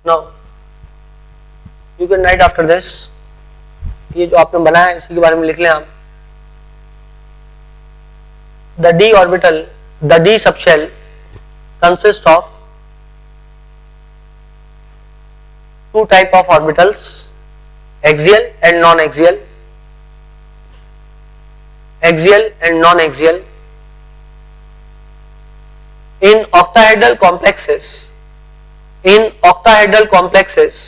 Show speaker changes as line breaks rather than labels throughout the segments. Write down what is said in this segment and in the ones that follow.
Now you can right after this, ये जो आपने बनाया है इसी के बारे में लिख लें आप। The D orbital, the D subshell consist of two type of orbitals, axial and non-axial, axial and non-axial. In octahedral complexes, in octahedral complexes,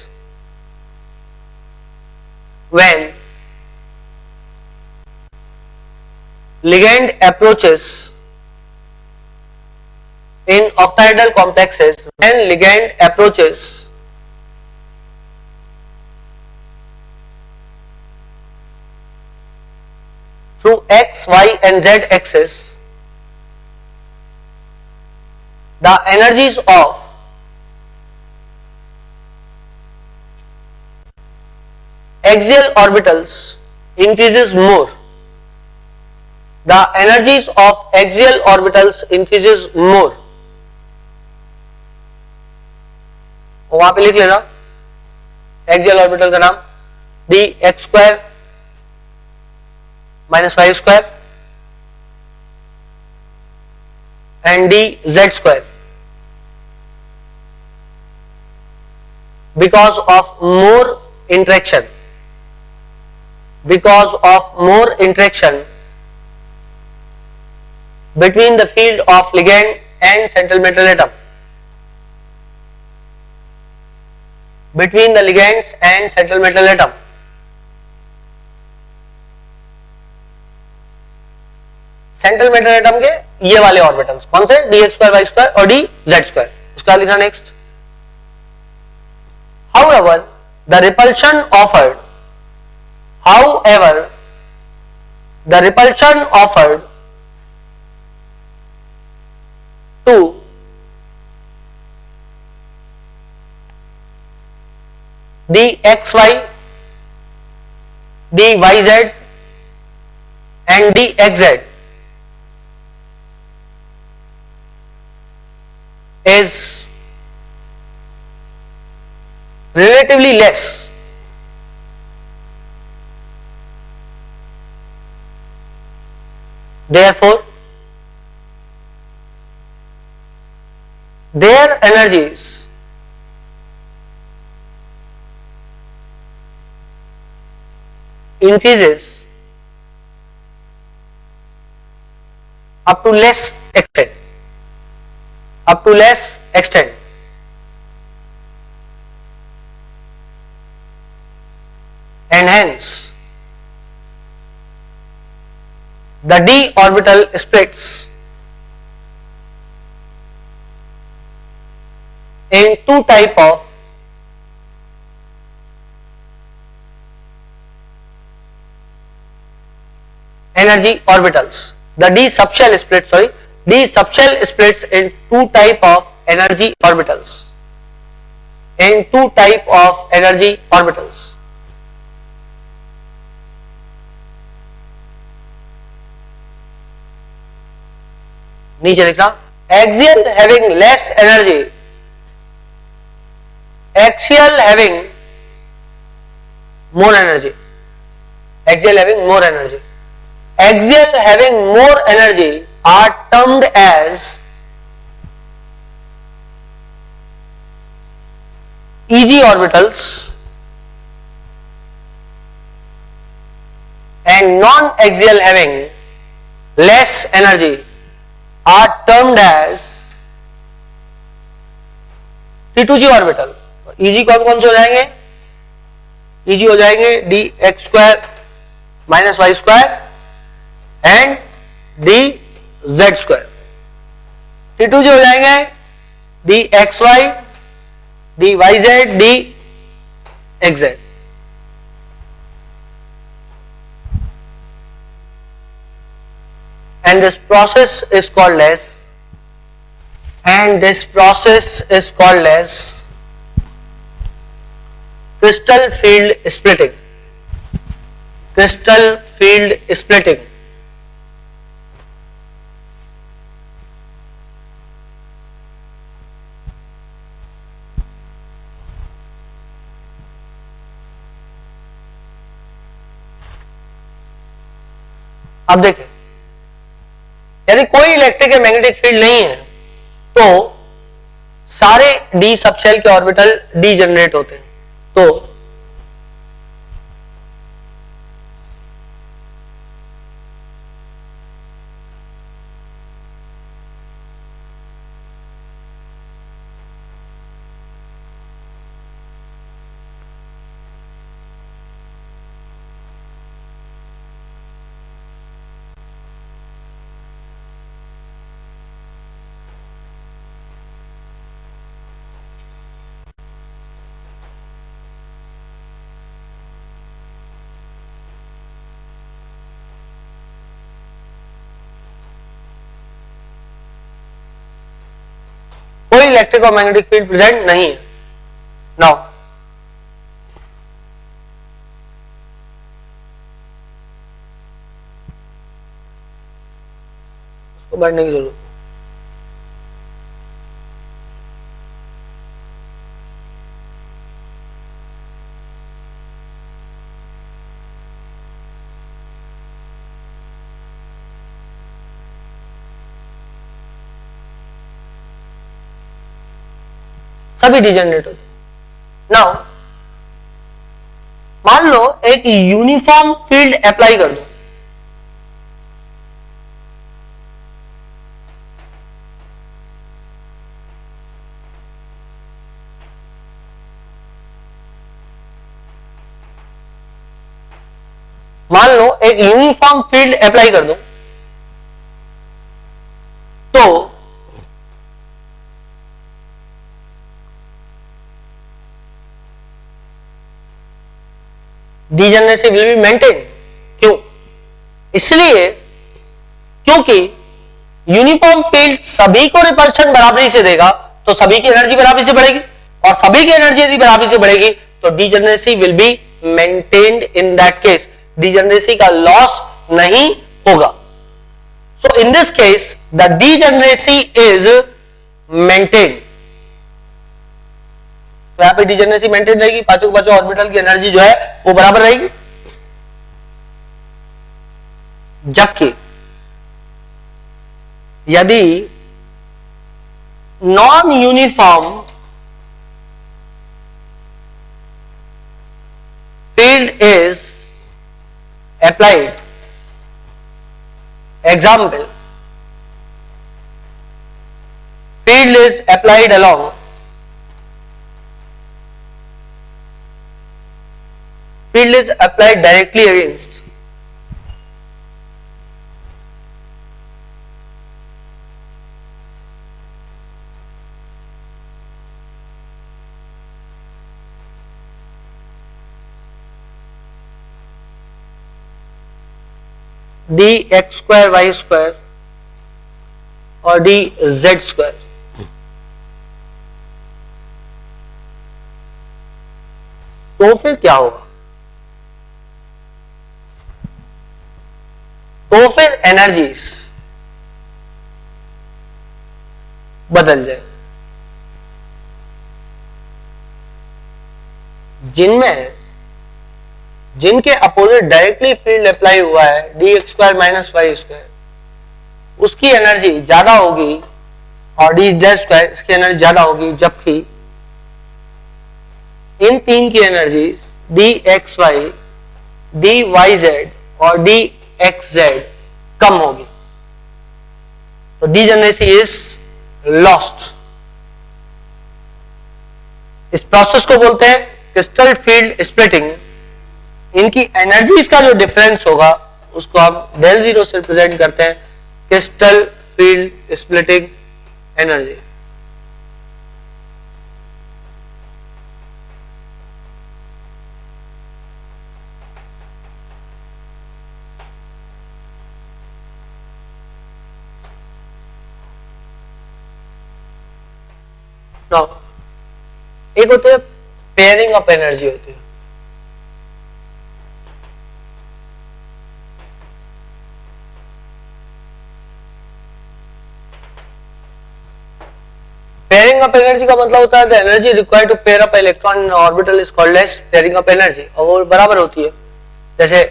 when ligand approaches, in octahedral complexes, when ligand approaches through x, y and z axis, the energies of axial orbitals increases more. The energies of axial orbitals increases more. वहां पे लिख लेना axial orbital का नाम D x square minus y square and dz square, because of more interaction, because of more interaction between the field of ligand and central metal atom, between the ligands and central metal atom. Central metal atom के ये वाले orbitals कौन से, d x square y square और d z square. उसका लिखा next, however the repulsion offered, however the repulsion offered to d x y, d y z and d x z is relatively less. Therefore, their energies increases up to less extent, up to less extent. And hence the d orbital splits in two type of energy orbitals. The d subshell splits, sorry, d subshell splits in two type of energy orbitals, in two type of energy orbitals. नीचे लिखना, axial having less energy, axial having more energy, axial having more energy, axial having more energy are termed as EG orbitals, and non-axial having less energy are termed as T2G orbital. EG कौन कौन से हो जाएंगे, EG हो जाएंगे d x square minus y square and d z square. T2G हो जाएंगे d x y, d y z, d x z. And this process is called as, and this process is called as crystal field splitting, crystal field splitting. अब देखें, यदि कोई electric या magnetic field नहीं है तो सारे डी सबशेल के ऑर्बिटल डी जनरेट होते हैं। तो कोई इलेक्ट्रिक और मैग्नेटिक फील्ड प्रेजेंट नहीं है। नाउ उसको बढ़ने की जरूरत, सभी डिजेनरेट होते। नाउ मान लो एक यूनिफॉर्म फील्ड अप्लाई कर दो, मान लो एक यूनिफॉर्म फील्ड अप्लाई कर दो तो डिजेनरेसी विल बी मेंटेन। क्यों? इसलिए क्योंकि यूनिफॉर्म फील्ड सभी को रिपल्शन बराबरी से देगा तो सभी की एनर्जी बराबरी से बढ़ेगी, और सभी की एनर्जी यदि बराबरी से बढ़ेगी तो degeneracy will be maintained. In that case degeneracy का लॉस नहीं होगा। So in this case the degeneracy is maintained. तो यहां पे डिजेनरेसी मेंटेन रहेगी, पांचों के पांचों ऑर्बिटल की एनर्जी जो है वो बराबर रहेगी। जबकि यदि non uniform field is applied, example field is applied along field is applied directly against dx square y square और dz square, तो फिर क्या होगा? तो फिर एनर्जीज बदल जाए, जिनके अपोजिट डायरेक्टली फील्ड अप्लाई हुआ है dx square minus y square, उसकी एनर्जी ज्यादा होगी और dz स्क्वायर इसकी एनर्जी ज्यादा होगी, जबकि इन तीन की एनर्जी dxy, dyz और dxz कम होगी। तो डिजेनरेसी इज लॉस्ट। इस प्रोसेस को बोलते हैं क्रिस्टल फील्ड स्प्लिटिंग। इनकी एनर्जीज का जो डिफरेंस होगा उसको हम del जीरो से रिप्रेजेंट करते हैं, क्रिस्टल फील्ड स्प्लिटिंग एनर्जी। एक होते है पेयरिंग ऑफ एनर्जी होती है। पेयरिंग ऑफ एनर्जी का मतलब होता है the energy required to pair up electron in orbital is called as pairing of energy, और वो बराबर होती है। जैसे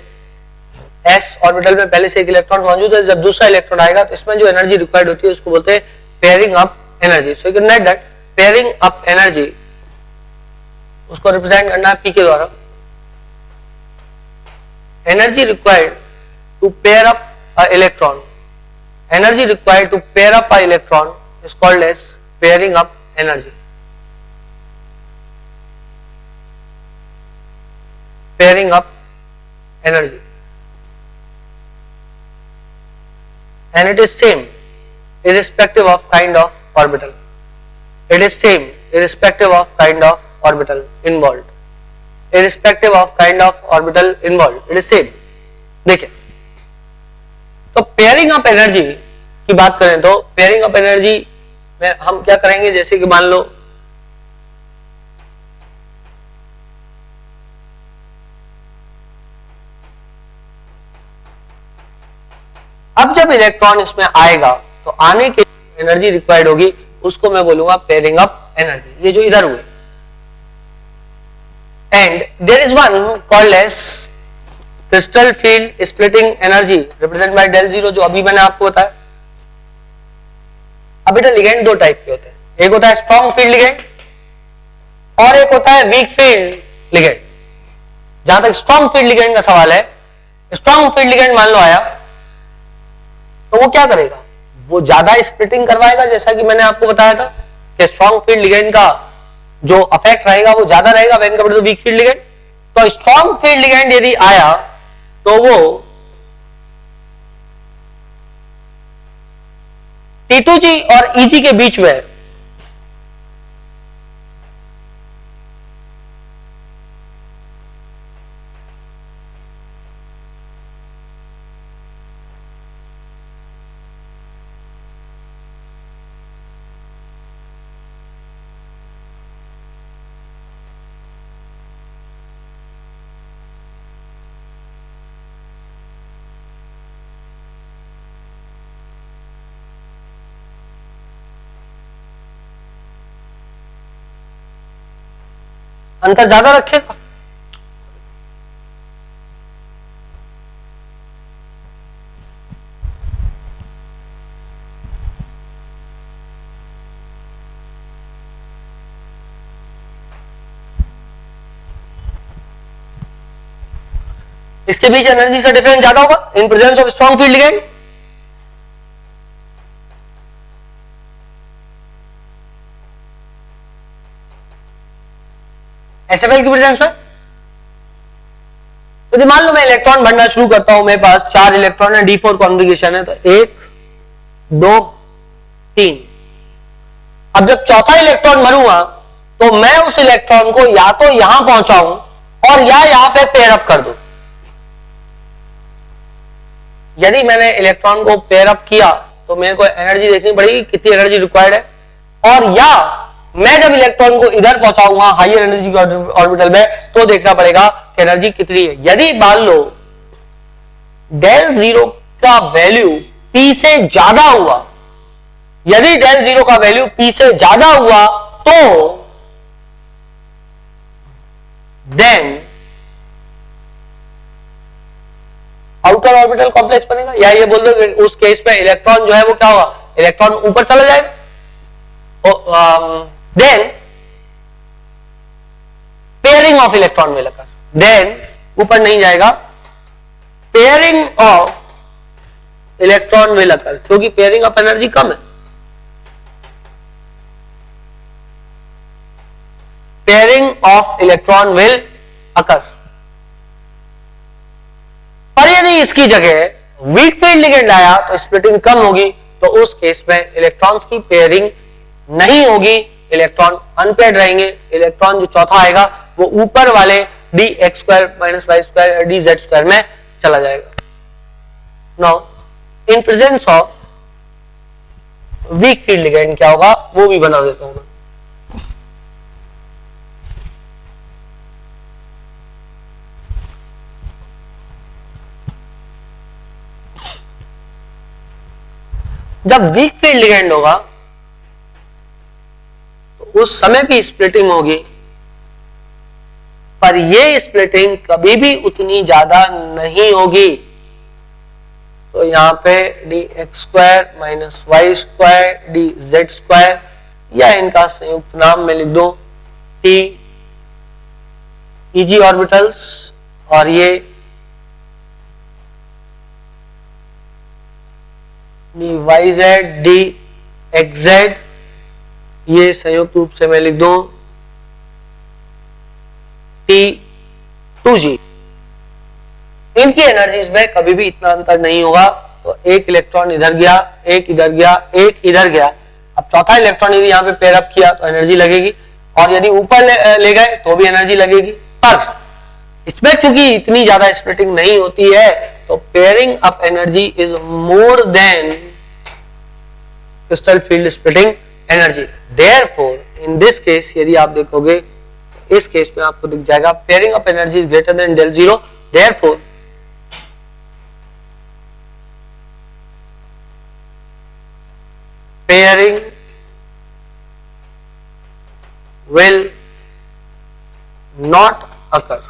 s ऑर्बिटल में पहले से एक इलेक्ट्रॉन मौजूद है, जब दूसरा इलेक्ट्रॉन आएगा तो इसमें जो एनर्जी रिक्वायर्ड होती है उसको बोलते हैं pairing up energy. So you can write that pairing up energy, उसको रिप्रेजेंट करना है P के द्वारा। Energy required to pair up a electron, energy required to pair up a electron is called as pairing up energy. Pairing up energy, and it is same irrespective of kind of orbital. It is same irrespective of kind of orbital involved. Irrespective of kind of orbital involved, it is same. देखिए, तो pairing up energy की बात करें तो pairing up energy में हम क्या करेंगे, जैसे कि मान लो अब जब इलेक्ट्रॉन इसमें आएगा तो आने के एनर्जी रिक्वायर्ड होगी उसको मैं बोलूंगा पेयरिंग अप एनर्जी, ये जो इधर हुए। And there is one called as crystal field splitting energy represent by del zero, जो अभी मैंने आपको बताया। अब बेटा लिगेंड दो टाइप के होते हैं, एक होता है स्ट्रॉन्ग फील्ड लिगेंड और एक होता है वीक फील्ड लिगेंड। जहां तक स्ट्रॉन्ग फील्ड लिगेंड का सवाल है, स्ट्रॉन्ग फील्ड लिगेंड मान लो आया तो वो क्या करेगा, वो ज्यादा स्प्लिटिंग करवाएगा, जैसा कि मैंने आपको बताया था कि स्ट्रॉन्ग फील्ड लिगेंड का जो अफेक्ट रहेगा वो ज्यादा रहेगा when compared to weak field ligand. तो स्ट्रॉन्ग फील्ड लिगेंड यदि आया तो वो T2G और EG के बीच में अंतर ज्यादा रखेगा। इसके बीच एनर्जी का डिफरेंस ज्यादा होगा इन presence of strong field ligand. SFL की प्रेजेंस में तो मान लो मैं इलेक्ट्रॉन भरना शुरू करता हूं, मेरे पास 4 इलेक्ट्रॉन है, D4 कॉन्फ़िगरेशन है, तो 1 2 3। अब जब चौथा इलेक्ट्रॉन भरूंगा तो मैं उस इलेक्ट्रॉन को या तो यहां पहुंचाऊं और या यहां पे पेयर अप कर दूं। यदि मैंने इलेक्ट्रॉन को पेयर अप किया तो मेरे को एनर्जी देखनी पड़ेगी कितनी एनर्जी रिक्वायर्ड है, और या मैं जब इलेक्ट्रॉन को इधर पहुंचाऊंगा हायर एनर्जी ऑर्बिटल में तो देखना पड़ेगा कि एनर्जी कितनी है। यदि मान लो del zero का वैल्यू P से ज्यादा हुआ, यदि del zero का वैल्यू P से ज्यादा हुआ तो देन आउटर ऑर्बिटल कॉम्प्लेक्स बनेगा, या ये बोल दो उस केस में इलेक्ट्रॉन जो है वो क्या होगा, इलेक्ट्रॉन ऊपर चला जाएगा। Then pairing of electron will occur, then ऊपर नहीं जाएगा, pairing of electron will occur, क्योंकि पेयरिंग ऑफ एनर्जी कम है। Pairing of electron will occur. पर यदि इसकी जगह वीक फील्ड लिगेंड आया तो स्प्लिटिंग कम होगी, तो उस केस में इलेक्ट्रॉन्स की पेयरिंग नहीं होगी, इलेक्ट्रॉन अनपेयर्ड रहेंगे। इलेक्ट्रॉन जो चौथा आएगा वो ऊपर वाले dx square minus y square dz square में चला जाएगा। Now in presence of weak field ligand क्या होगा वो भी बना देता हूं मैं। जब वीक फील्ड लिगेंड होगा तो उस समय भी स्प्लिटिंग होगी, पर ये स्प्लिटिंग कभी भी उतनी ज्यादा नहीं होगी तो यहाँ पे d x square minus y square d z square, या इनका संयुक्त नाम मैं लिख दूं टी इजी ऑर्बिटल्स, और ये d y z d x z, ये संयुक्त रूप से मैं लिख दूं T2G। इनकी एनर्जीज में कभी भी इतना अंतर नहीं होगा, तो एक इलेक्ट्रॉन इधर गया, एक इधर गया, एक इधर गया, अब चौथा इलेक्ट्रॉन यदि यहाँ पे पेयर अप किया तो एनर्जी लगेगी, और यदि ऊपर ले गए तो भी एनर्जी लगेगी। पर इसमें क्योंकि इतनी ज्यादा स्प्लिटिंग नहीं होती है, तो pairing up energy is more than crystal field splitting energy. Therefore in this case यदि आप देखोगे, इस केस में आपको दिख जाएगा pairing up energy is greater than del zero, therefore pairing will not occur.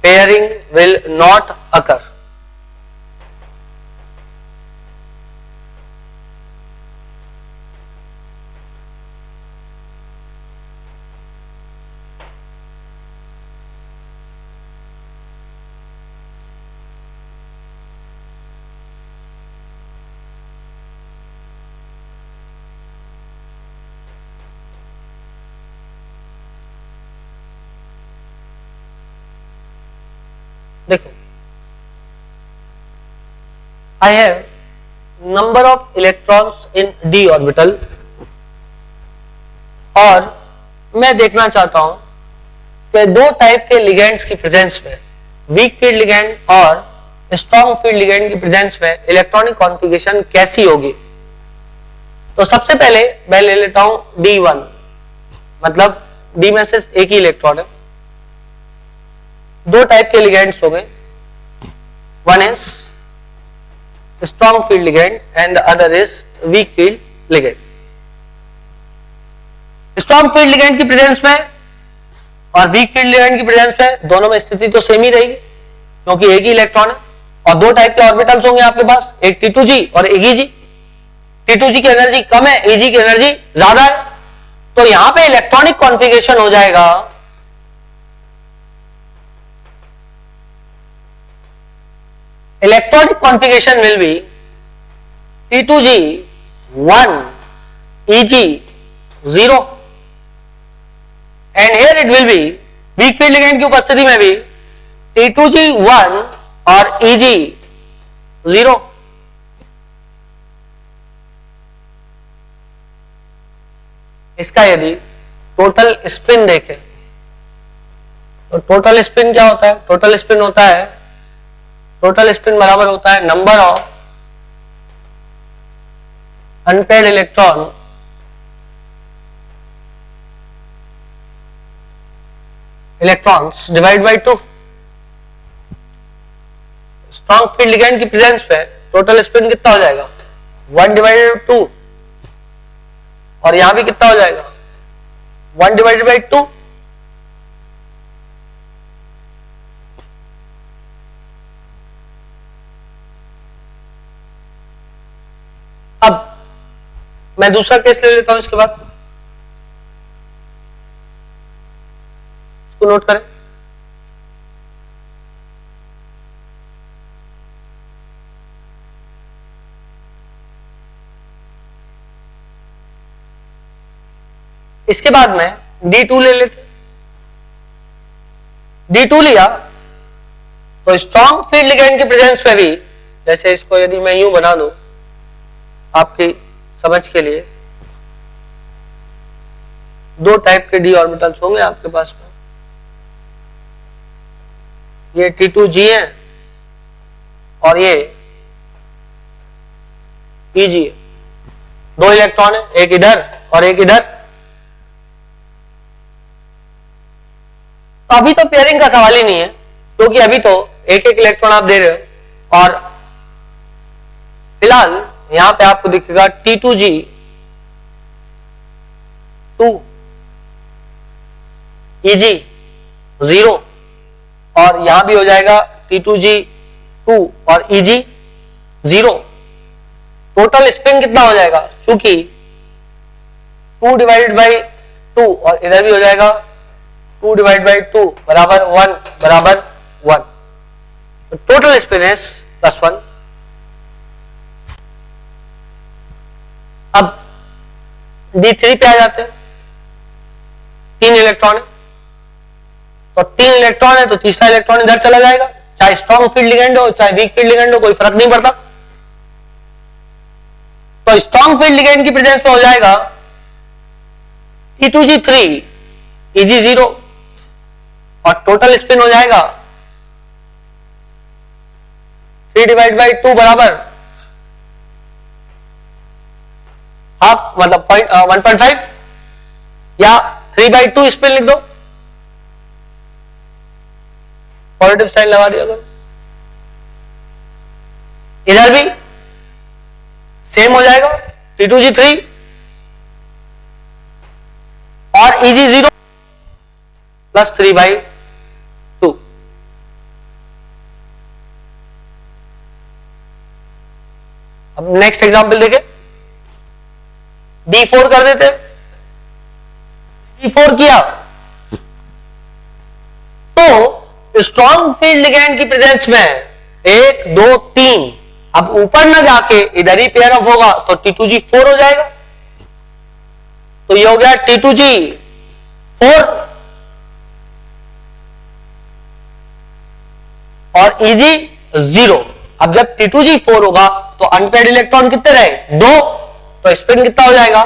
Pairing will not occur. देखो, I have number of electrons in d orbital, और मैं देखना चाहता हूं कि दो टाइप के लिगेंड्स की प्रेजेंस में, वीक फील्ड लिगेंड और स्ट्रॉन्ग फील्ड लिगेंड की प्रेजेंस में इलेक्ट्रॉनिक कॉन्फ़िगरेशन कैसी होगी। तो सबसे पहले मैं ले लेता हूं D1, मतलब डी में सिर्फ एक ही इलेक्ट्रॉन है। दो टाइप के लिगेंड्स हो गए, one is strong field ligand and the other is weak field ligand. Strong field ligand की प्रेजेंस में और वीक फील्ड लिगेंड की प्रेजेंस में दोनों में स्थिति तो सेम ही रहेगी, क्योंकि एक ही इलेक्ट्रॉन है, और दो टाइप के ऑर्बिटल्स होंगे आपके पास, एक T2G और एक EG। T2G की एनर्जी कम है, EG की एनर्जी ज्यादा है, तो यहां पे इलेक्ट्रॉनिक कॉन्फ़िगरेशन हो जाएगा electronic configuration will be T2G 1 EG 0, and here it will be weak field ligand की उपस्थिति में भी T2G 1 और EG 0। इसका यदि टोटल स्पिन देखें तो टोटल स्पिन क्या होता है? टोटल स्पिन होता है, टोटल स्पिन बराबर होता है number of unpaired electron electrons divide by 2। Strong field ligand की प्रेजेंस पे टोटल स्पिन कितना हो जाएगा? 1 डिवाइडेड बाय 2, और यहां भी कितना हो जाएगा? 1 डिवाइडेड बाय 2। अब मैं दूसरा केस ले लेता हूं, इसके बाद इसको नोट करें। इसके बाद में D2 ले लेते। D2 लिया तो स्ट्रॉन्ग फील्ड लिगेंड की प्रेजेंस में भी, जैसे इसको यदि मैं यूं बना दूं आपकी समझ के लिए, दो टाइप के डी ऑर्बिटल्स होंगे आपके पास में, ये T2G है और ये EG है। दो इलेक्ट्रॉन है, एक इधर और एक इधर। तो अभी तो पेयरिंग का सवाल ही नहीं है, क्योंकि अभी तो एक एक इलेक्ट्रॉन आप दे रहे हो, और फिलहाल यहां पे आपको दिखेगा T2G 2 EG 0, और यहां भी हो जाएगा T2G 2 और Eg 0, टोटल स्पिन कितना हो जाएगा, क्योंकि 2 डिवाइडेड बाई 2 और इधर भी हो जाएगा 2 डिवाइड बाई 2 बराबर 1 बराबर 1, तो टोटल स्पिन इज +1। अब D3 पे आ जाते हैं, 3 इलेक्ट्रॉन है, तो 3 इलेक्ट्रॉन है तो तीसरा इलेक्ट्रॉन इधर चला जाएगा, चाहे स्ट्रॉन्ग फील्ड लिगेंड हो चाहे वीक फील्ड लिगेंड हो, कोई फर्क नहीं पड़ता। तो स्ट्रॉन्ग फील्ड लिगेंड की प्रेजेंस में हो जाएगा T2G3 Eg0 और टोटल स्पिन हो जाएगा 3 डिवाइड बाई 2 बराबर हाफ, मतलब 1.5 या 3/2 स्पिन लिख दो, पॉजिटिव साइन लगा दिया करो। इधर भी सेम हो जाएगा T2G3 और Eg0 प्लस 3/2। अब नेक्स्ट एग्जांपल देखें, D4 कर देते, D4 किया तो स्ट्रॉन्ग फील्ड लिगेंड की प्रेजेंस में 1 2 3, अब ऊपर ना जाके इधर ही पेयर ऑफ होगा तो T2G4 हो जाएगा, तो ये हो गया T2G4 और Eg0। अब जब T2G4 होगा तो अनपेयर्ड इलेक्ट्रॉन कितने रहे, 2, तो स्पिन कितना हो जाएगा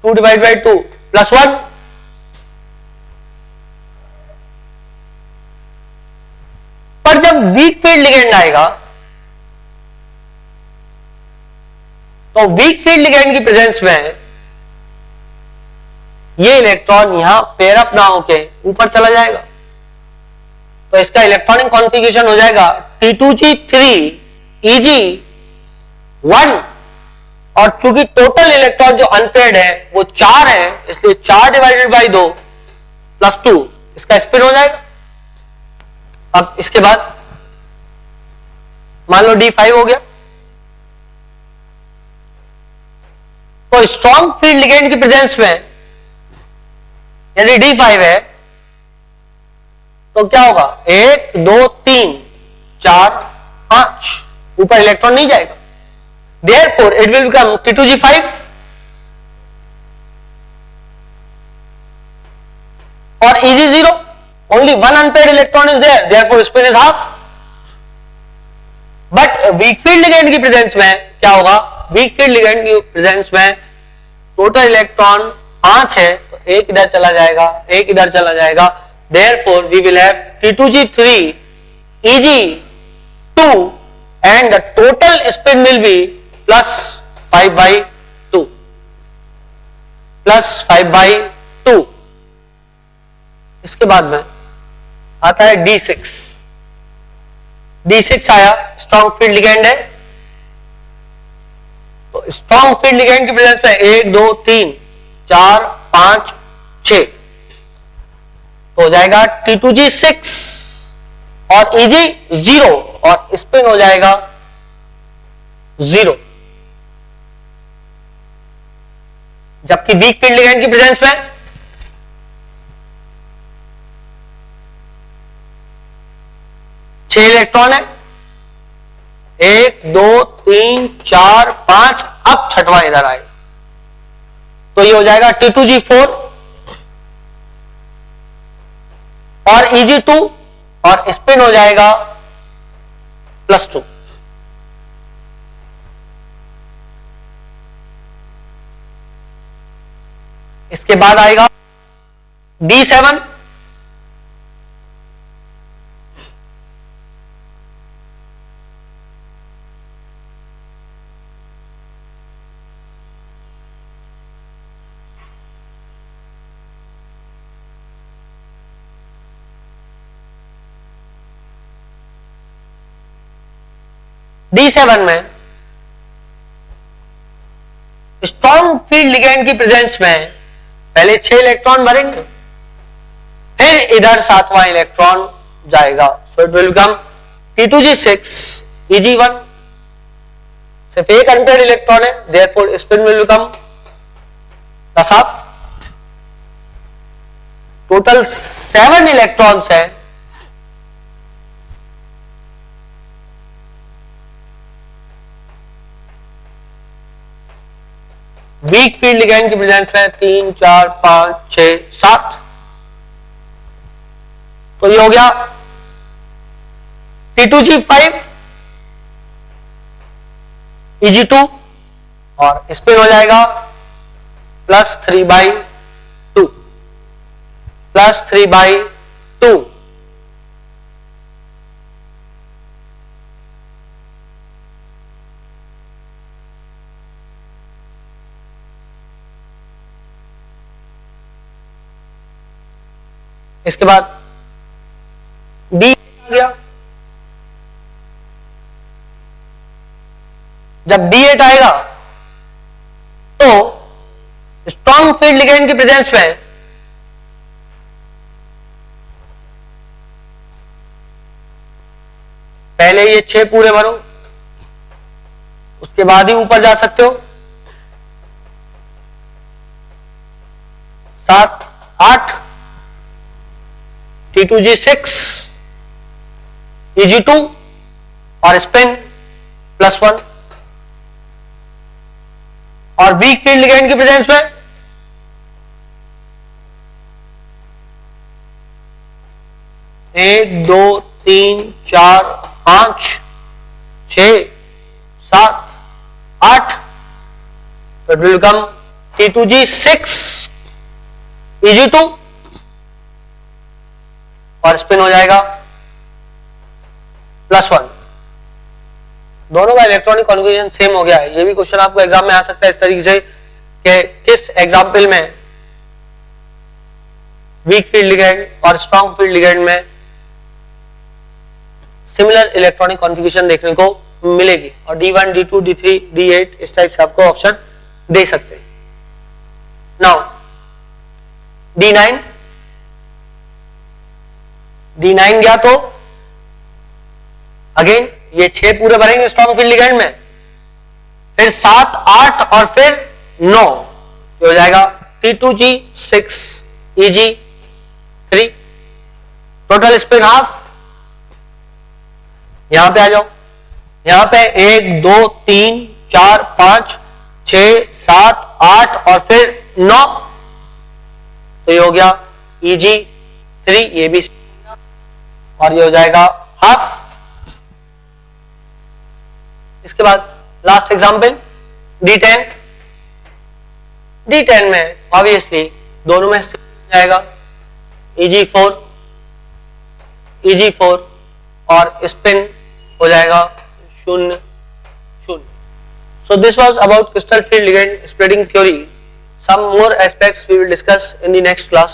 2 डिवाइड बाई 2 प्लस 1। पर जब वीक फील्ड लिगेंड आएगा तो वीक फील्ड लिगेंड की प्रेजेंस में ये इलेक्ट्रॉन यहां पेयर अप ना होके ऊपर चला जाएगा, तो इसका इलेक्ट्रॉनिक कॉन्फ़िगरेशन हो जाएगा T2G3 Eg1, और चूंकि टोटल इलेक्ट्रॉन जो अनपेयर्ड है वो 4 है, इसलिए 4 डिवाइडेड बाई 2 प्लस 2 इसका स्पिन हो जाएगा। अब इसके बाद मान लो D5 हो गया, तो स्ट्रॉन्ग फील्ड लिगेंड की प्रेजेंस में यदि D5 है तो क्या होगा, 1 2 3 4 5, ऊपर इलेक्ट्रॉन नहीं जाएगा, therefore it will become T2G5 और Eg0, only one unpaired electron is there, therefore spin is half। But week field ligand की प्रेजेंस में क्या होगा, वीक फील्ड लिगेंड की प्रेजेंस में टोटल इलेक्ट्रॉन 5 है, तो एक इधर चला जाएगा एक इधर चला जाएगा, therefore we will have T2G3 Eg2 and the total spin will be plus 5/2 plus 5/2। इसके बाद में आता है D6। D6 आया, स्ट्रॉन्ग फील्ड लिगेंड है, तो स्ट्रॉन्ग फील्ड लिगेंड की प्रेजेंस में 1 2 3 4 5 6, तो हो जाएगा T2G6 और Eg0 और स्पिन हो जाएगा 0। जबकि वीक फील्ड लिगेंड की प्रेजेंस में इलेक्ट्रॉन है, 1 2 3 4 5, अब छठवां इधर आए तो ये हो जाएगा T2G4 और Eg2 और स्पिन हो जाएगा +2। इसके बाद आएगा D7, D7 में स्ट्रॉन्ग फील्ड लिगेंड की प्रेजेंस में पहले 6 इलेक्ट्रॉन भरेंगे, फिर इधर 7वां इलेक्ट्रॉन जाएगा So it will become T2G6 Eg1. सिर्फ एक अनपेयर्ड इलेक्ट्रॉन है, therefore spin will become plus half. Total 7 electrons हैं. वीक फील्ड लिगैंड की प्रेजेंस में 3, 4, 5, 6, 7. तो ये हो गया T2G5 Eg2 और स्पिन हो जाएगा +3/2 +3/2. इसके बाद D आ गया. जब D8 आएगा तो स्ट्रॉन्ग फील्ड लिगैंड की प्रेजेंस में पहले ये 6 पूरे भरो, उसके बाद ही ऊपर जा सकते हो. 7, 8 T2G6 Eg2 और स्पिन +1. और वीक फील्ड लिगैंड की प्रेजेंस में एक, 2, 3, 4, 5, 6, 7, 8. तो it will become T2G6 Eg2 और स्पिन हो जाएगा +1. दोनों का इलेक्ट्रॉनिक कॉन्फ़िगरेशन सेम हो गया है. ये भी क्वेश्चन आपको एग्जाम में आ सकता है इस तरीके से कि किस एग्जाम्पल में वीक फील्ड लिगैंड और स्ट्रॉन्ग फील्ड लिगैंड में सिमिलर इलेक्ट्रॉनिक कॉन्फ़िगरेशन देखने को मिलेगी. और D1, D2, D3, D8 इस टाइप से आपको ऑप्शन दे सकते हैं. नाउ D9 गया तो अगेन ये 6 पूरे भरेंगे स्ट्रॉन्ग फील्ड लिगैंड में, फिर 7, 8 और फिर 9. ये हो जाएगा T2G6 Eg3. Total spin half. यहां पे आ जाओ. यहां पे 1, 2, 3, 4, 5, 6, 7, 8 और फिर 9. तो ये हो गया Eg3. ये भी और ये हो जाएगा हाफ. इसके बाद लास्ट एग्जांपल D10 में ऑब्वियसली दोनों में से जाएगा Eg4 और स्पिन हो जाएगा 0, 0. So this was about crystal field ligand spreading theory. Some more aspects we will discuss in the next class.